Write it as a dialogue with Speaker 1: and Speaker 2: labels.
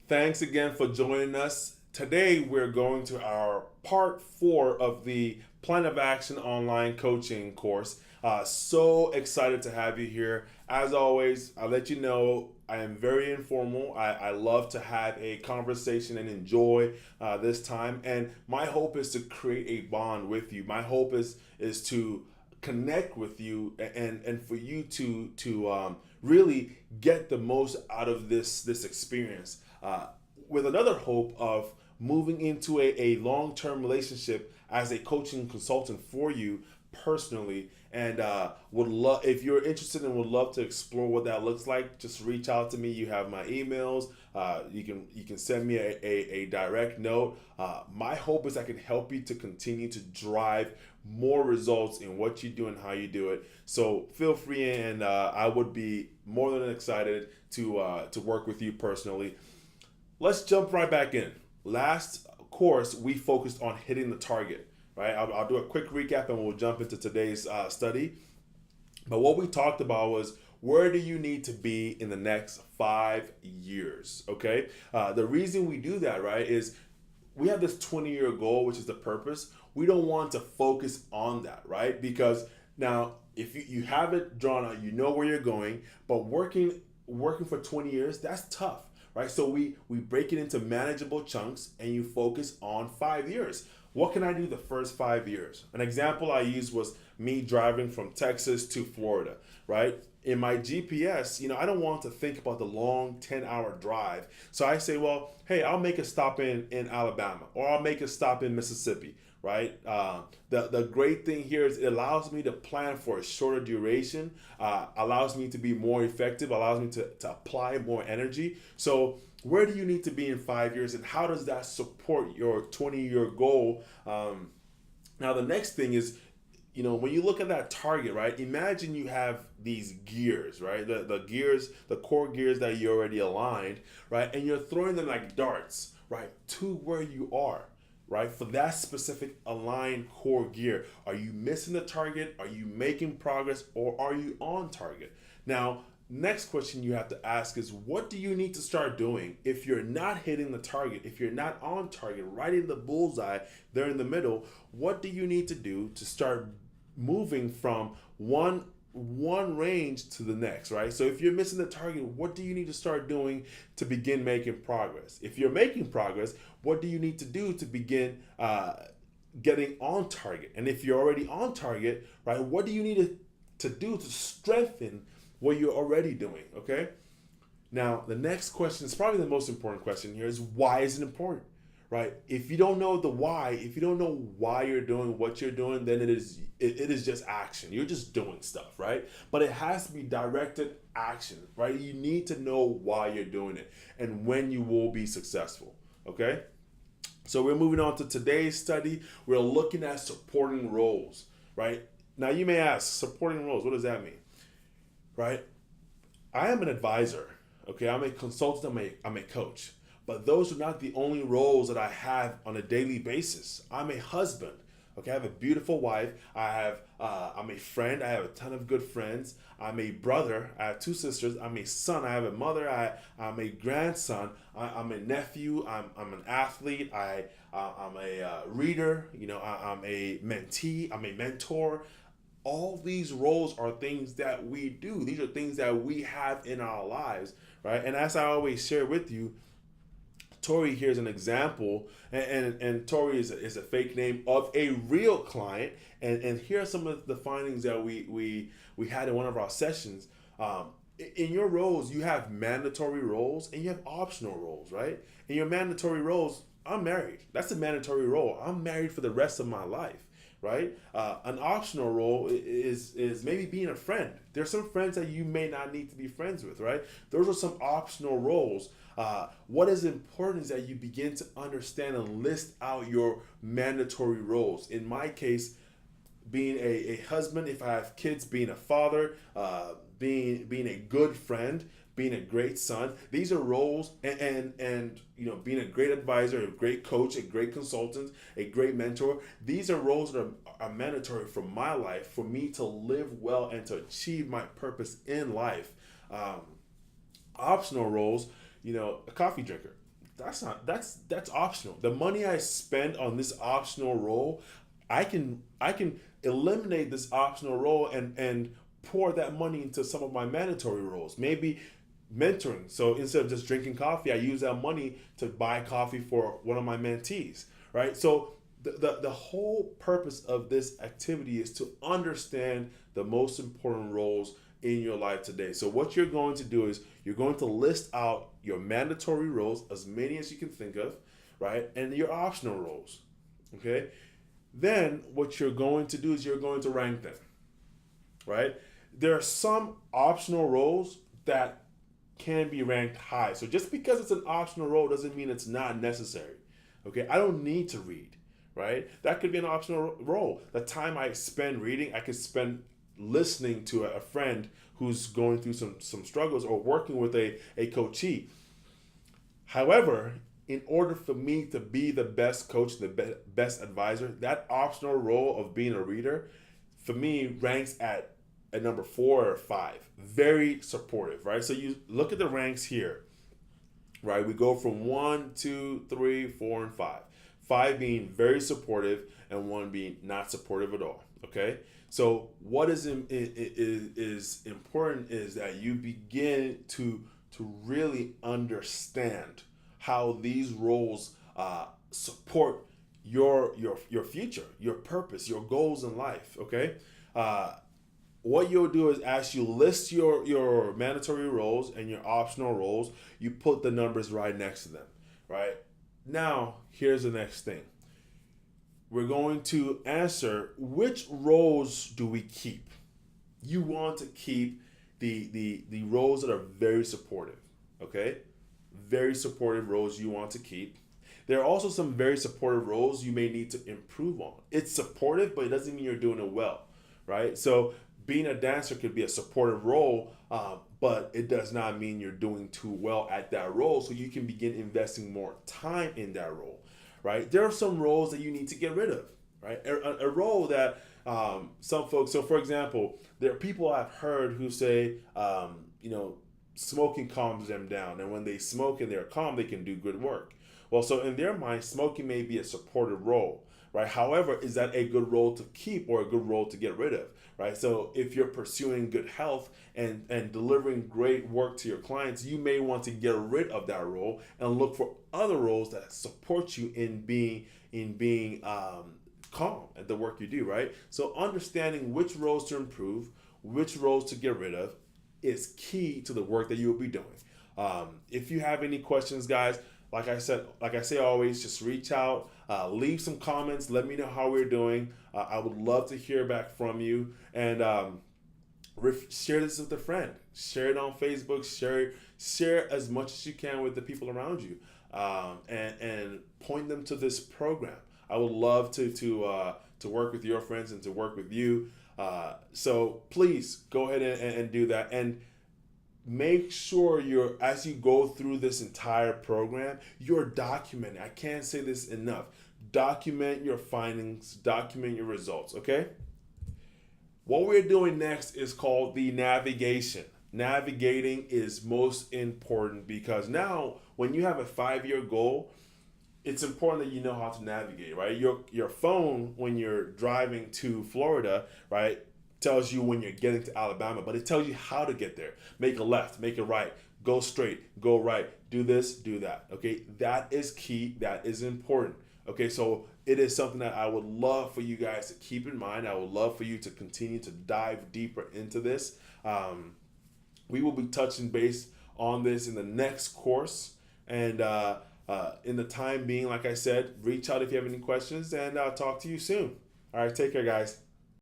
Speaker 1: Thanks again for joining us. Today, we're going to our part four of the Plan of Action online coaching course. So excited to have you here. As always, I'll let you know I am very informal. I love to have a conversation and enjoy this time. And my hope is to create a bond with you. My hope is to connect with you and for you to really get the most out of this experience with another hope of moving into a long-term relationship as a coaching consultant for you personally. And would love, if you're interested and would love to explore what that looks like, just reach out to me. You have my emails. You can send me a direct note. My hope is I can help you to continue to drive more results in what you do and how you do it. So feel free, and I would be more than excited to work with you personally. Let's jump right back in. Last course, we focused on hitting the target, right? I'll do a quick recap and we'll jump into today's study. But what we talked about was where do you need to be in the next 5 years, okay? The reason we do that, right, is we have this 20-year goal, which is the purpose. We don't want to focus on that, right? Because now, if you have it drawn out, you know where you're going, but working for 20 years, that's tough, right? So we break it into manageable chunks and you focus on 5 years. What can I do the first 5 years? An example I used was me driving from Texas to Florida, right? In my GPS, I don't want to think about the long 10-hour drive. So I say, well, hey, I'll make a stop in Alabama, or I'll make a stop in Mississippi, right? The great thing here is it allows me to plan for a shorter duration, allows me to be more effective, allows me to apply more energy. So where do you need to be in 5 years, and how does that support your 20-year goal? Now, the next thing is, when you look at that target, right, imagine you have these gears, right? The gears, the core gears that you already aligned, right? And you're throwing them like darts, right, to where you are, right? For that specific aligned core gear. Are you missing the target? Are you making progress? Or are you on target? Now, next question you have to ask is, what do you need to start doing if you're not hitting the target, if you're not on target, right in the bullseye there in the middle? What do you need to do to start moving from one range to the next, right? So if you're missing the target, what do you need to start doing to begin making progress? If you're making progress, what do you need to do to begin getting on target? And if you're already on target, right, what do you need to do to strengthen what you're already doing, okay? Now, the next question is probably the most important question here is, why is it important, right? If you don't know the why, if you don't know why you're doing what you're doing, then it is just action. You're just doing stuff, right? But it has to be directed action, right? You need to know why you're doing it and when you will be successful, okay? So we're moving on to today's study. We're looking at supporting roles, right? Now you may ask, supporting roles, what does that mean? Right? I am an advisor, okay? I'm a consultant, I'm a coach. But those are not the only roles that I have on a daily basis. I'm a husband, okay? I have a beautiful wife. I'm a friend. I have a ton of good friends. I'm a brother. I have two sisters. I'm a son. I have a mother. I'm a grandson. I'm a nephew. I'm an athlete. I'm a reader. I'm a mentee. I'm a mentor. All these roles are things that we do. These are things that we have in our lives, right? And as I always share with you, Tori here is an example, and Tori is a fake name of a real client. And here are some of the findings that we had in one of our sessions. In your roles, you have mandatory roles and you have optional roles, right? In your mandatory roles, I'm married. That's a mandatory role. I'm married for the rest of my life. Right? An optional role is maybe being a friend. There's some friends that you may not need to be friends with, right? Those are some optional roles. What is important is that you begin to understand and list out your mandatory roles. In my case, being a husband, if I have kids, being a father, being a good friend, being a great son. These are roles, and being a great advisor, a great coach, a great consultant, a great mentor. These are roles that are mandatory for my life, for me to live well and to achieve my purpose in life. Optional roles, a coffee drinker. That's optional. The money I spend on this optional role, I can eliminate this optional role and pour that money into some of my mandatory roles. Maybe mentoring. So instead of just drinking coffee, I use that money to buy coffee for one of my mentees, right? So the whole purpose of this activity is to understand the most important roles in your life today. So what you're going to do is you're going to list out your mandatory roles, as many as you can think of, right? And your optional roles. Okay? Then what you're going to do is you're going to rank them, right? There are some optional roles that can be ranked high. So just because it's an optional role doesn't mean it's not necessary. Okay? I don't need to read, right? That could be an optional role. The time I spend reading, I could spend listening to a friend who's going through some struggles, or working with a coachee. However, in order for me to be the best coach, the best advisor, that optional role of being a reader, for me, ranks at number 4 or 5. Very supportive, right? So you look at the ranks here, right? We go from 1, 2, 3, 4, and 5. 5 being very supportive, and 1 being not supportive at all. Okay, so what is important is that you begin to really understand how these roles support your future, your purpose, your goals in life. Okay, what you'll do is, as you list your mandatory roles and your optional roles, you put the numbers right next to them. Right now, here's the next thing. We're going to answer, which roles do we keep? You want to keep the roles that are very supportive. Okay, very supportive roles you want to keep. There are also some very supportive roles you may need to improve on. It's supportive, but it doesn't mean you're doing it well, right? So being a dancer could be a supportive role, but it does not mean you're doing too well at that role. So you can begin investing more time in that role, right? There are some roles that you need to get rid of, right? A role that some folks, so for example, there are people I've heard who say, smoking calms them down. And when they smoke and they're calm, they can do good work. Well, so in their mind, smoking may be a supportive role, right? However, is that a good role to keep or a good role to get rid of, right? So if you're pursuing good health and delivering great work to your clients, you may want to get rid of that role and look for other roles that support you in being calm at the work you do, right? So understanding which roles to improve, which roles to get rid of, is key to the work that you will be doing. If you have any questions, guys, like I say always, just reach out, leave some comments, let me know how we're doing. I would love to hear back from you, and share this with a friend. Share it on Facebook. Share as much as you can with the people around you, and point them to this program. I would love to work with your friends and to work with you. So please go ahead and do that, and make sure as you go through this entire program, you're documenting. I can't say this enough. Document your findings, document your results, okay? What we're doing next is called the navigation. Navigating is most important because now when you have a 5-year goal, it's important that you know how to navigate, right? Your phone, when you're driving to Florida, right, tells you when you're getting to Alabama, but it tells you how to get there. Make a left, make a right, go straight, go right, do this, do that. Okay, that is key. That is important. Okay, so it is something that I would love for you guys to keep in mind. I would love for you to continue to dive deeper into this. We will be touching base on this in the next course, and in the time being, like I said, reach out if you have any questions, and I'll talk to you soon. All right, take care, guys.